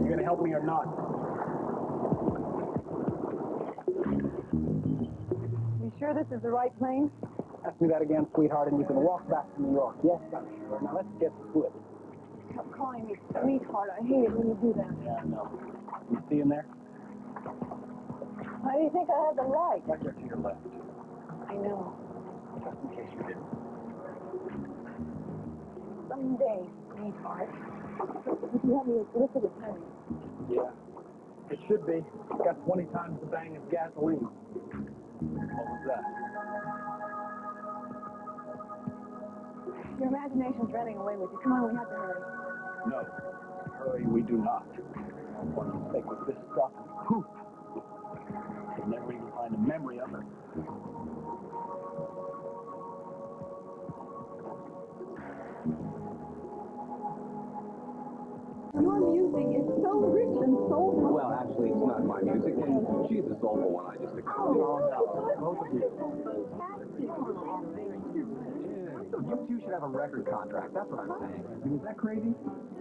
You gonna help me or not? You sure this is the right plane? Ask me that again, sweetheart, and you can walk back to New York. Yes, I'm sure. Now let's get to it. Stop calling me sweetheart. I hate it when you do that. Yeah, I know. You see him there? Why do you think I have the right? Right there to your left. I know. Just in case you didn't. Someday, sweetheart. If you have me as liquid as honey. Yeah. It should be. It's got 20 times the bang as gasoline. What was that? Your imagination's running away with you. Come on, we have to hurry. No. Hurry, we do not. One mistake with this stuff, poof. You'll never even find a memory of it. Your music is so rich and soulful. Well, actually, it's not my music, and she's the soulful one I just accompanied. Oh, no. Both of you. You two should have a record contract, that's what I'm saying. I mean, is that crazy?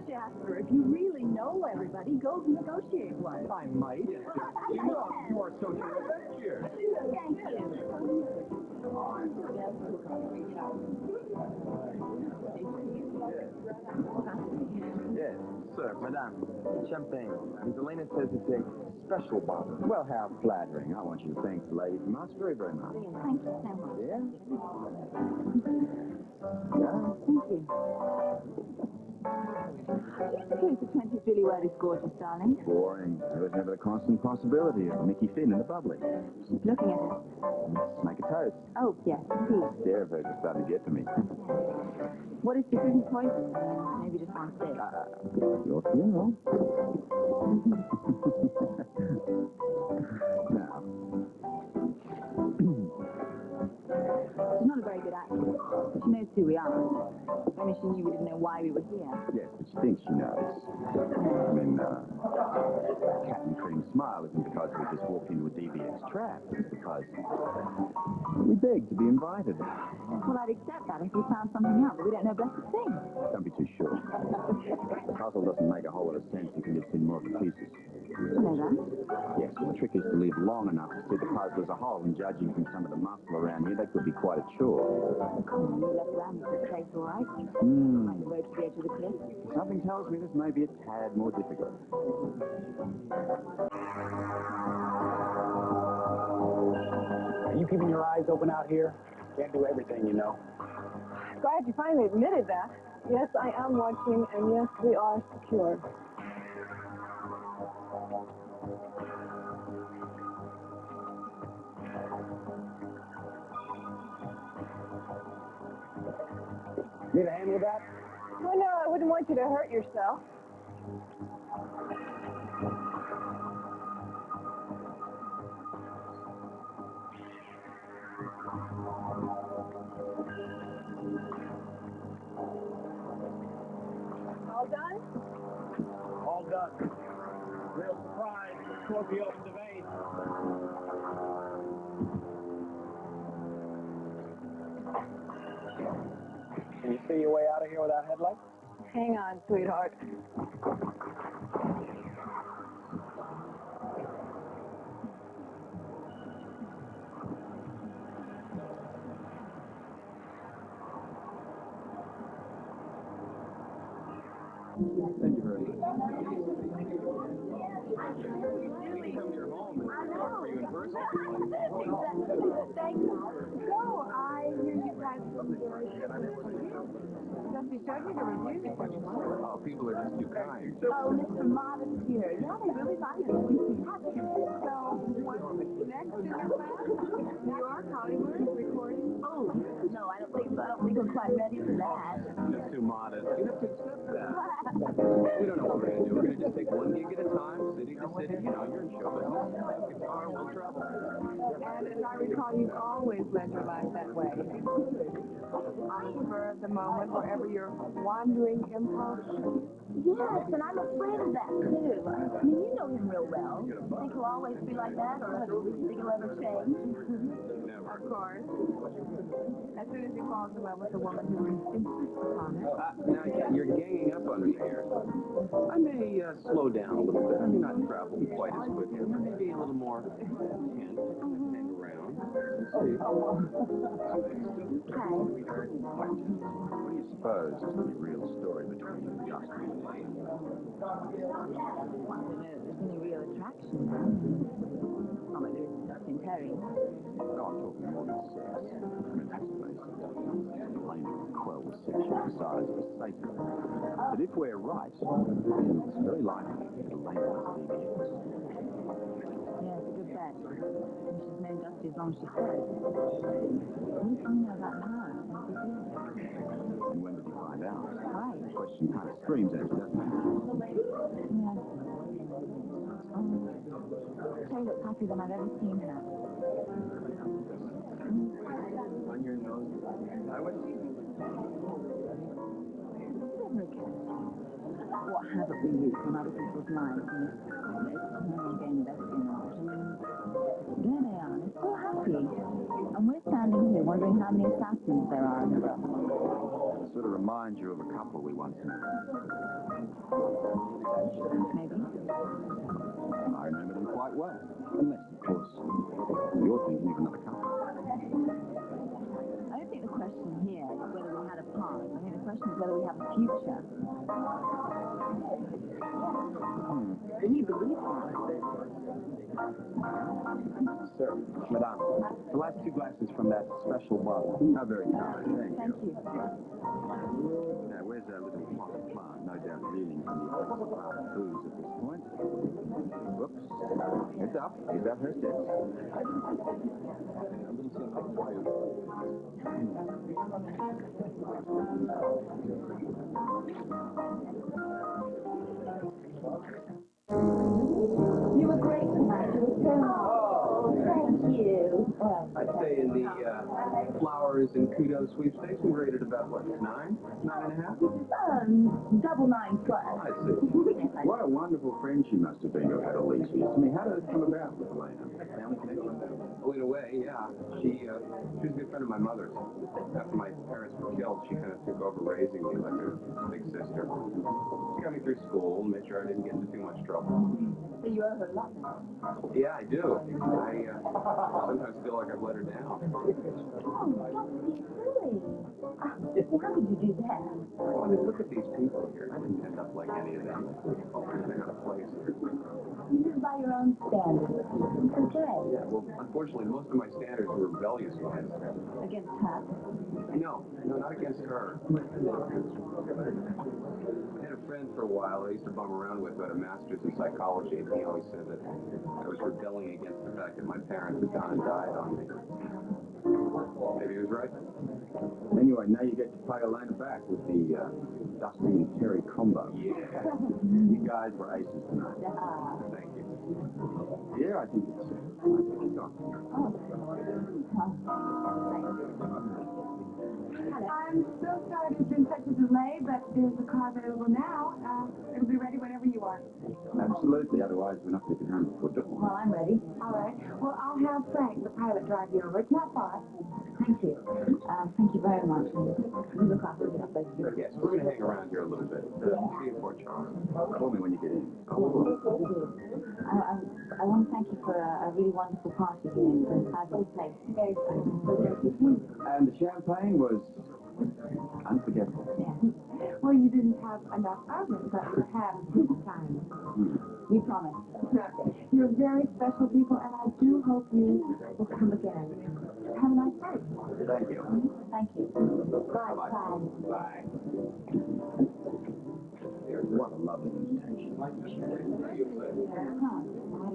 Jasper, if you really know everybody, go negotiate one. I might. You are so terrific. Cheers. Thank Yes, sir, madame. Champagne. Miss Elena says it's a special bottle. Well, how flattering. I want you to thank the lady much, very, very much. Thank you so much. Yeah? Thank you. The case of 20 really well is gorgeous, darling. Boring. There was never the constant possibility of Mickey Finn in the bubbly. She's looking at us. Let's make a toast. Oh, yes, indeed. Stare of hers is starting to get to me. What is decision point? Maybe just one sip. Your funeral. Now. She's not a very good actress. She knows who we are. If only she knew we didn't know why we were here. Yes, but she thinks she knows. I mean, cat and cream smile isn't because we just walked into a DVX trap. It's because we begged to be invited. Well, I'd accept that if we found something else. We don't know best thing. Don't be too sure. The puzzle doesn't make a whole lot of sense if you just see more of the pieces. You know that? Yes, well, the trick is to leave long enough to see the puzzle as a whole, and judging from some of the muscle around here, that could be quite a chore. Come on, you left around this place, all right? Like the road to the edge of the cliff. Something tells me this may be a tad more difficult. Are you keeping your eyes open out here? Can't do everything, you know. Glad you finally admitted that. Yes, I am watching, and yes, we are secure. Need a hand with that? Well, no, I wouldn't want you to hurt yourself. All done? All done. Real surprise. Scorpio and Devane. Can you see your way out of here without headlights? Hang on, sweetheart. Thank you very much. Come to your home and for you in person. Thank you. So, I hear you guys Just be starting to review what you want. Oh, people are just too kind. Oh, Mr. Modest here. Yeah, they really like it. So, what's next in your plan? New York, Hollywood, recording? Oh, no, I don't think we're quite ready for that. Just too modest. You have to accept that. We don't know what we're going to do. We're going to just take one gig at a time, city to city. You know, you're in show business. Guitar, we'll travel. And as I recall, you've always led your life that way. I prefer the moment wherever your wandering impulse. Yes, and I'm afraid of that, too. I mean, you know him real well. Think he'll always be like that, or think he'll ever change? Never. Of course. As soon as he falls in love with a woman who insists upon it. Now, you're ganging up on me here. I may slow down a little bit. I may not travel quite as quickly. Maybe a little more hint. Hang around. See. What do you suppose is the real story between Justin and Dave? There's any real attraction now. Not like there is Justin Terry. No, I'm talking more than sex. I mean, let's face it, Elaine is a quell with sexual desires of a Satan. But if we're right, then it's very likely that Elaine was DVX. Yeah, it's a good bet. And she's known Dusty as long as she says. What did you know about her? And when did you find out? Right. The question kind of screams at you, doesn't it? Yeah. Terry looks happier than I've ever seen her. On your nose. I would. Never again. What haven't we used on other people's lives in this game of espionage? There they are, they're so happy. And we're standing here wondering how many assassins there are in the room. It sort of reminds you of a couple we once met. Maybe. I remember them quite well. Unless, of course, you're thinking of another couple. I don't think the question here is whether we had a past. I think the question is whether we have a future. Can you believe that? Sir, madame, the last 2 glasses from that special bottle. How very kind. Thank you. Now, where's our little potted plant? No doubt reeling from the effects of our booze at this point. Whoops. Heads up. He's at her steps. You were great tonight. You were so thank you. I'd say in the flowers and kudos sweepstakes, we rated about, what, 9? 9.5? Double 9 plus. I see. What a wonderful friend she must have been who had all these years. I mean, how did it come about with Elena? Family connection? Oh, in a way, yeah. She was a good friend of my mother's. After my parents were killed, she kind of took over raising me like her big sister. She got me through school, made sure I didn't get into too much trouble. So you owe her a lot. Yeah, I do. I sometimes feel like I've let her down. Oh, don't be silly. How could you do that? Well, I mean, look at these people here. I didn't end up like any of them. Oh, they're out of place here. You live by your own standards. It's okay. Yeah, well, unfortunately, most of my standards were rebellious ones. Against her. No, not against her. I had a friend for a while I used to bum around with who had a master's in psychology, and he always said that I was rebelling against the fact that my parents had gone and died on me. Maybe he was right. Anyway, now you get to pay Elena back with the Dusty and Terry combo. Yeah. You guys were aces tonight. Thank you. Yeah, I think it's I'm so sorry there's been such a delay, but there's a car available now. It'll be ready whenever you are. Absolutely, otherwise we're not getting home before dawn. Well, I'm ready. All right. Well, I'll have Frank, the pilot, drive you over. It's not far. Thank you. Thank you very much. You look after the place. Yes, we're going to hang around here a little bit. See you in Fort Charles. Call me when you get in. I want to thank you for a really wonderful party here in a fabulous place. And the champagne was unforgettable. Yeah. Well, you didn't have enough of it, but you have this time. We promise. You're very special people, and I do hope you will come again. Have a nice day. Thank you. Thank you. Bye. Bye. What a lovely invitation. Why does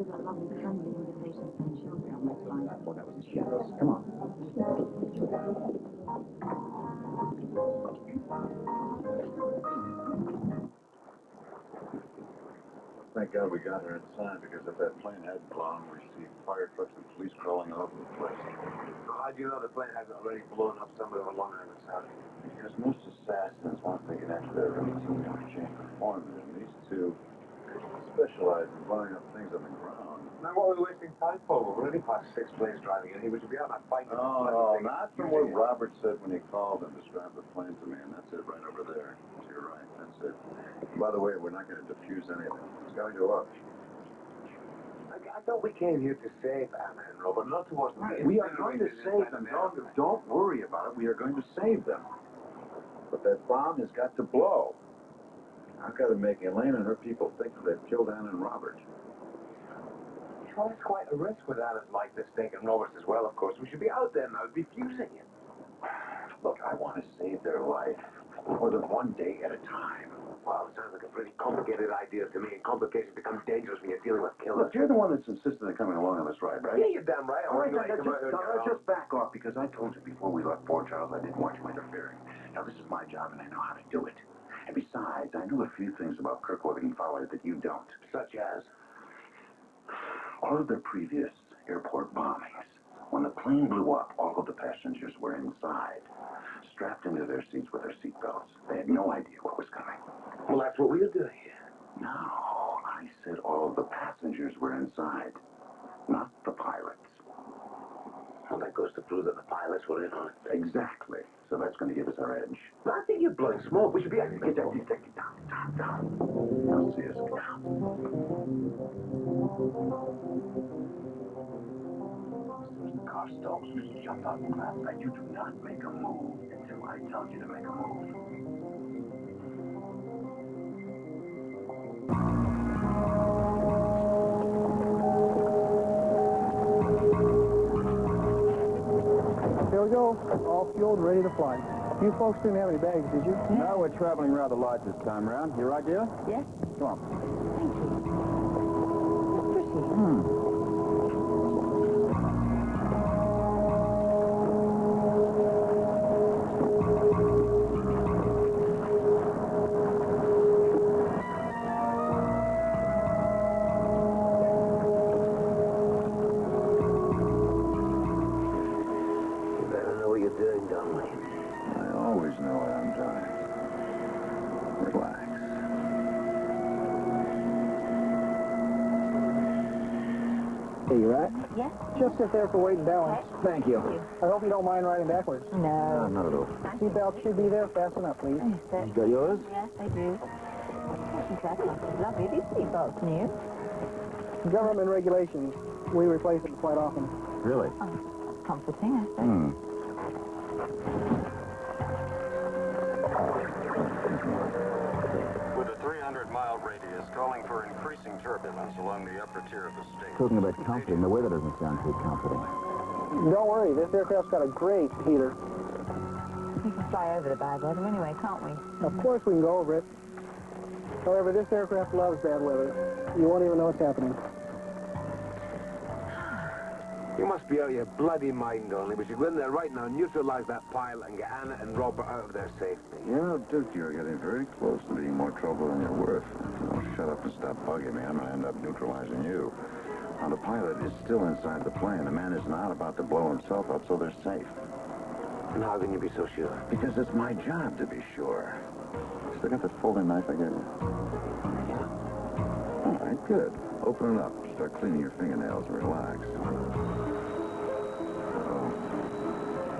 that lovely friendly invitation send children on my spine? Oh, that was a chance. Come on. Thank God we got here in time, because if that plane had blown, we'd see fire trucks and police crawling all over the place. How do you know the plane hasn't already blown up somewhere along the side? Because most assassins, once they get into their routine, change the form, and these two specialize in blowing up things on the ground. Now what are we wasting time for? We're already past 6 planes driving in here. We should be out that fight. No, not from what Robert said when he called and described the plane to me, and that's it right over there. To your right, that's it. By the way, we're not going to defuse anything. It's got to go up. I thought we came here to save Anna and Robert, not to watch them. We are going to save them. Don't worry about it. We are going to save them. But that bomb has got to blow. I've got to make Elaine and her people think that they've killed Anna and Robert. Well, it's quite a risk with Anna's like this thing, and Robert's as well, of course. We should be out there now, defusing it. Look, I want to save their life. For them one day at a time. Well, it sounds like a pretty complicated idea to me, and complications become dangerous when you're dealing with killers. Look, you're the one that's insisted on coming along on this ride, right? Yeah, you're damn right. All right, just back off, because I told you before we left Fort Charles I didn't want you interfering. Now, this is my job, and I know how to do it. And besides, I know a few things about Kirkwood and Fowler that you don't. Such as? All of their previous airport bombings, when the plane blew up, all of the passengers were inside, strapped into their seats with their seatbelts. They had no idea what was coming. Well, that's what we're doing here. No, I said all of the passengers were inside, not the pilots. Well, that goes to prove that the pilots were in on it. Exactly. So that's going to give us our edge. But I think you're blowing smoke. We should be... Get down. Now see us get down. As soon as the car stops, just jump out and grab. And you do not make a move until I tell you to make a move. There we go. All fueled, ready to fly. You folks didn't have any bags, did you? No, we're traveling rather light this time round. You right, dear? Yes? Come on. Thank you. Pretty. I always know what I'm doing. Relax. Hey, you right? Yes? Just sit there for weight and balance. Thank you. I hope you don't mind riding backwards. No. Not at all. Seatbelt should be there fast enough, please. You got yours? Yes, I do. That's lovely. These seatbelts new. Government regulations. We replace them quite often. Really? Oh, comforting, I suppose. With a 300-mile radius calling for increasing turbulence along the upper tier of the state. Talking about comforting, the weather doesn't sound too comforting. Don't worry, this aircraft's got a great heater. We can fly over the bad weather anyway, can't we? Of course we can go over it. However, this aircraft loves bad weather. You won't even know what's happening. You must be out of your bloody mind, only. We should go in there right now, neutralize that pilot, and get Anna and Robert out of their safety. You know, Duke, you're getting very close to being more trouble than you're worth. If you don't shut up and stop bugging me, I'm going to end up neutralizing you. Now, the pilot is still inside the plane. The man is not about to blow himself up, so they're safe. And how can you be so sure? Because it's my job to be sure. Still got that folding knife I gave you? Yeah. All right, good. Open it up. Start cleaning your fingernails and relax.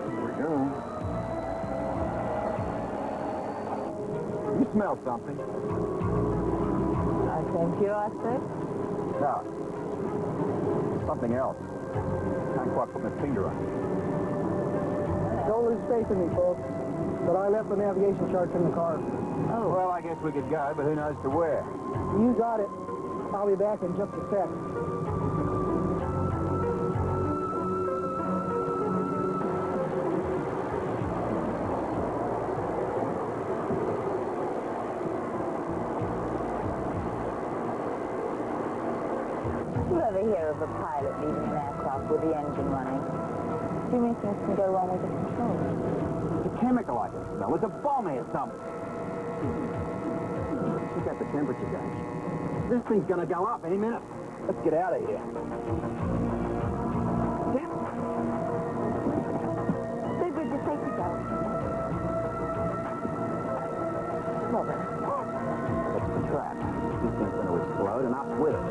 Here we go. You smell something. I thank you, I said. No. Something else. Can't quite put my finger on it. Don't lose faith in me, folks. But I left the navigation charts in the car. Oh, well, I guess we could go, but who knows to where? You got it. I'll be back in just a sec. Do you ever hear of a pilot leaving an aircraft with the engine running? Do you mean things can go wrong with the controls? It's a chemical I can smell. It's a bomb here somewhere. Look at the temperature gauge. This thing's gonna go up any minute. Let's get out of here. Big Bridge is safety belt. Robert. That's the trap. This thing's gonna explode and up with it.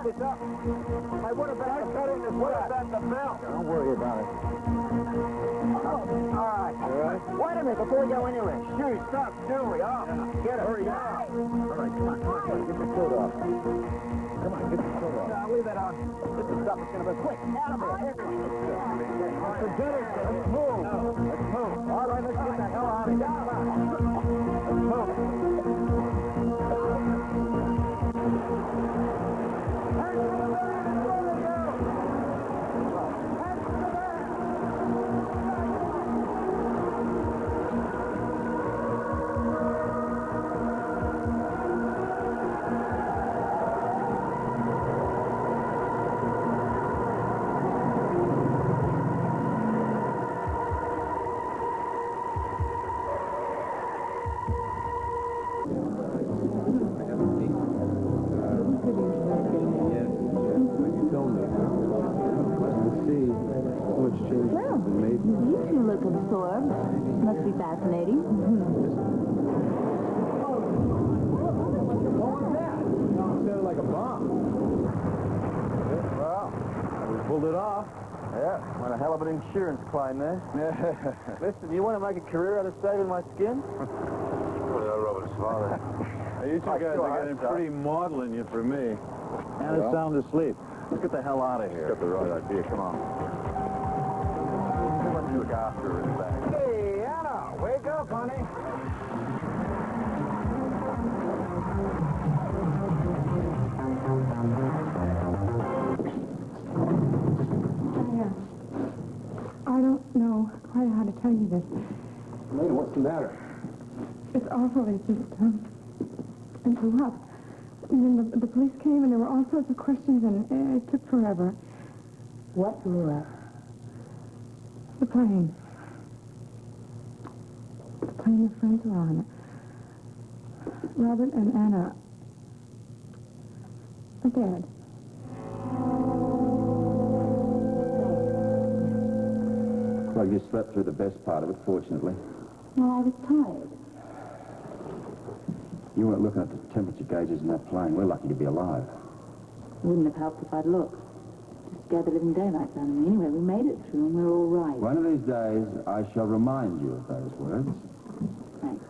this up. Hey, what about the bell? Don't worry about it. Oh, all right. All right? Wait a minute before we go anywhere. Shoes, socks, jewelry, off. Get it. Hurry up. All right, come on. Get your coat off. Come on, get your coat off. I'll leave that on. This is stuff that's going to be quick. Out of here. Forget it. Let's move. Let's move. All right, let's get the hell out of here. Let's move. You two look absorbed. Must be fascinating. Sounded like a bomb. Well, we pulled it off. Yeah, what a hell of an insurance climb there. Listen, you want to make a career out of saving my skin? Well, Robert's father. You two guys are getting pretty maudlin you for me. And it's sound asleep. Let's get the hell out of here. Got the right idea. Come on. Let's look after her in the back. Hey, Anna, wake up, honey. I don't know quite how to tell you this. Lena, what's the matter? It's awful. It just it blew up. And then the police came, and there were all sorts of questions, and it took forever. What blew up? The plane. The plane your friends were on. Robert and Anna are dead. Well, you slept through the best part of it, fortunately. Well, I was tired. You weren't looking at the temperature gauges in that plane. We're lucky to be alive. Wouldn't have helped if I'd looked. Just scared the living daylights out of me. Anyway, we made it through, and we're all right. One of these days, I shall remind you of those words. Thanks.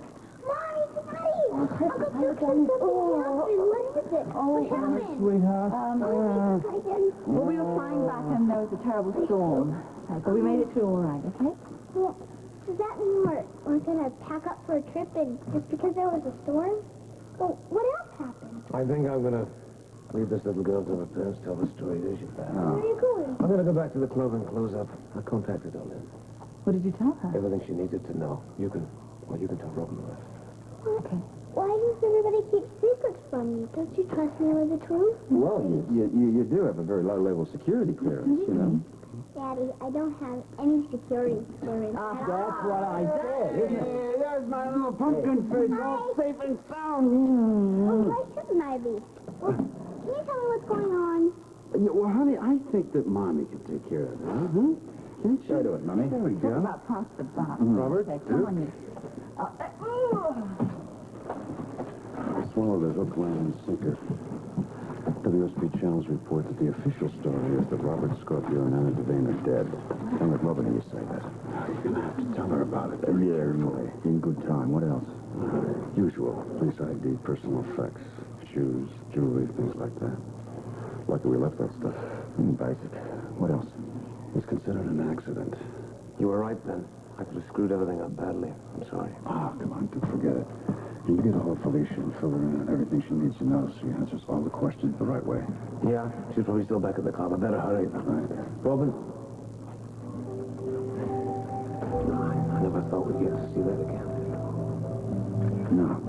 Mommy, Daddy! Uncle Joe said something happened. What is it? What happened? Sweetheart. Well, we were flying back, and there was a terrible storm. But we made it through all right, okay? Well, does that mean we're going to pack up for a trip and just because there was a storm? Well, what else happened? I think I'm going to leave this little girl to her parents, tell the story as you back. Where are you going? I'm going to go back to the club and close up. I contacted her then. What did you tell her? Everything she needed to know. You can tell Robin the rest. Okay. Why does everybody keep secrets from me? Don't you trust me with the truth? Well, you do have a very low-level security clearance, you know. Daddy, I don't have any security clearance. That's what I said, isn't it? Hey, there's my little pumpkin face, all safe and sound. Oh, why shouldn't I be? Well, can you tell me what's going on? Well, honey, I think that Mommy can take care of that, huh? Can't you? Do it, Mommy. There we Talk go. about past the box. Robert, Okay, come on, you. Swallow the hook, line, and sinker. WSB Channel's report that the official story is that Robert Scorpio and Anna Devane are dead. Don't let Robin hear you say that. You're going to have to tell her about it. Yeah, anyway. In good time. What else? Usual. Police ID, personal effects, shoes, jewelry, things like that. Lucky we left that stuff. Basic. What else? It's considered an accident. You were right then. I could have screwed everything up badly. I'm sorry. Come on, dude, forget it. You get a hold of Felicia and fill her in on everything she needs to know so she answers all the questions the right way. Yeah, she's probably still back at the club. I better hurry. Right. Robin? I never thought we'd get to see that again. No.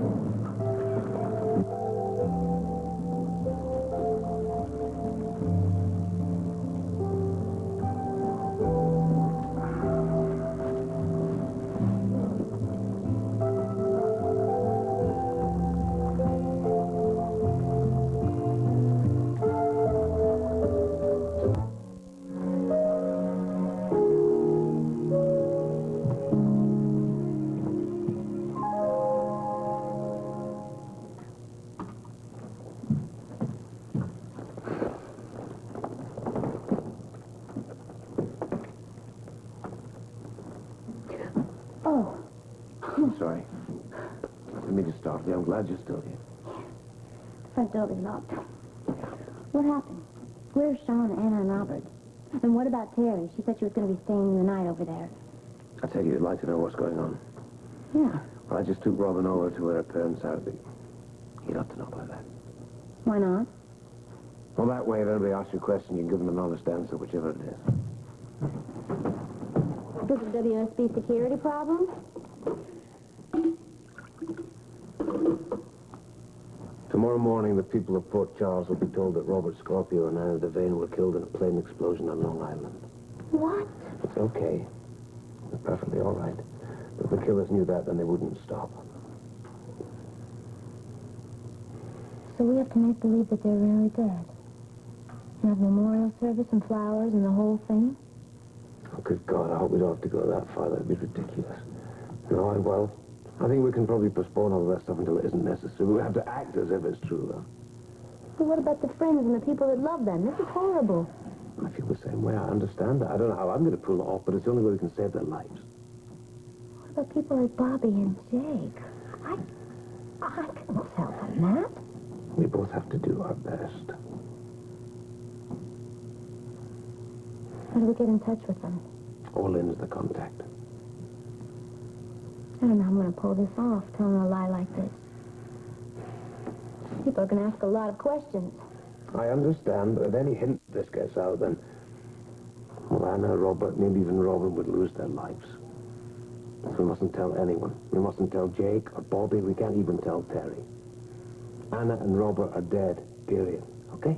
I'm sorry. I didn't mean to startle you. I'm glad you're still here. The front door was locked. What happened? Where's Sean, Anna, and Robert? And what about Terry? She said she was going to be staying the night over there. I take it you'd like to know what's going on. Yeah. Well, I just took Robin over to where her parents are. You'd have to know about that. Why not? Well, that way, if anybody asks you a question, you can give them an honest answer, whichever it is. Is it WSB security problem? Tomorrow morning, the people of Port Charles will be told that Robert Scorpio and Anna Devane were killed in a plane explosion on Long Island. What? It's okay. They're perfectly all right. But if the killers knew that, then they wouldn't stop. So we have to make believe that they're really dead. And have memorial service and flowers and the whole thing? Oh, good God, I hope we don't have to go that far. That'd be ridiculous. No, well, I think we can probably postpone all that stuff until it isn't necessary. We have to act as if it's true, though. But what about the friends and the people that love them? This is horrible. I feel the same way. I understand that. I don't know how I'm going to pull it off, but it's the only way we can save their lives. What about people like Bobby and Jake? I couldn't tell them that. We both have to do our best. How do we get in touch with them? Orlin's the contact. I don't know how I'm going to pull this off, telling a lie like this. People are going to ask a lot of questions. I understand, but if any hint this gets out, then... Well, Anna, Robert, maybe even Robin would lose their lives. So we mustn't tell anyone. We mustn't tell Jake or Bobby. We can't even tell Terry. Anna and Robert are dead, period. Okay?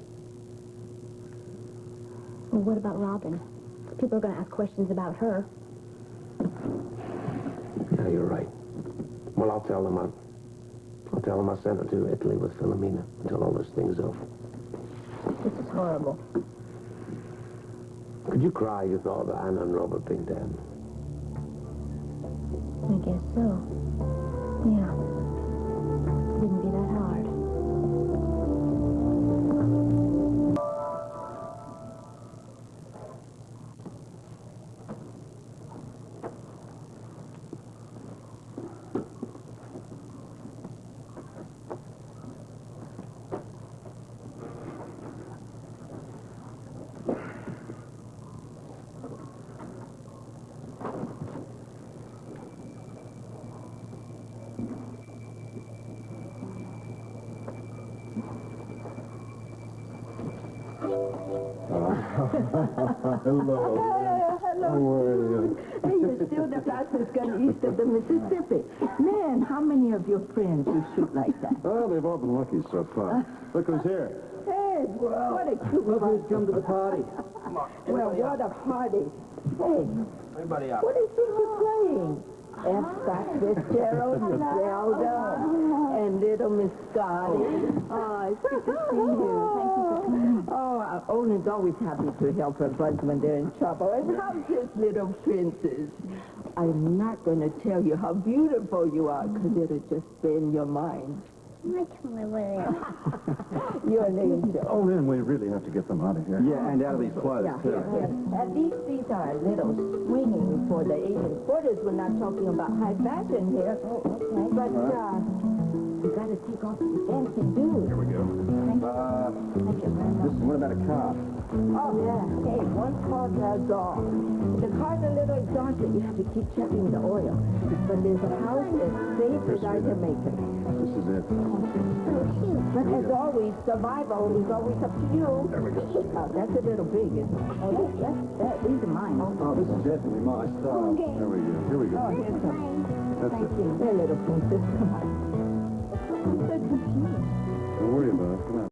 Well, what about Robin? People are going to ask questions about her. Yeah, you're right. Well, I'll tell them I sent her to Italy with Philomena until all this thing's over. This is horrible. Could you cry you thought of Anna and Robert being dead? I guess so. Yeah. Wouldn't be that hard. Hello. Hello. How are you? Hey, you're still the fastest gun east of the Mississippi. Man, how many of your friends you shoot like that? Oh, they've all been lucky so far. Look who's here. Hey, what a cute Look who's come to the party. Well, what a party. Hey, Everybody up. what do you think you're playing? F. Scott Fitzgerald, Miss Zelda, and little Miss Scotty. Oh, it's good to see you. Thank you for coming. Oh, Owen's always happy to help her buds when they're in trouble. And how's this little princess? I'm not going to tell you how beautiful you are, because it'll just stay in your mind. You're an angel. Oh, then we really have to get them out of here. Yeah, and out of these clothes, too. At least these are a little swinging for the 1840s. We're not talking about high fashion here. Oh, okay. But, you got to take off your fancy shoes. Here we go. Thank you. Thank you very much. Listen, what about a car? Oh, yeah. Hey, one car does all. The car's a little exhausted. You have to keep checking the oil. But there's a house as safe as I can make it. This is it. But as always, survival is always up to you. There we go. That's a little big, isn't it? Oh, these are mine. Oh, this is definitely my style. There we go. Here we go. Oh, here's some. That's Thank it. you. Hey, little princess, come on. So cute. Don't worry about it. Come on.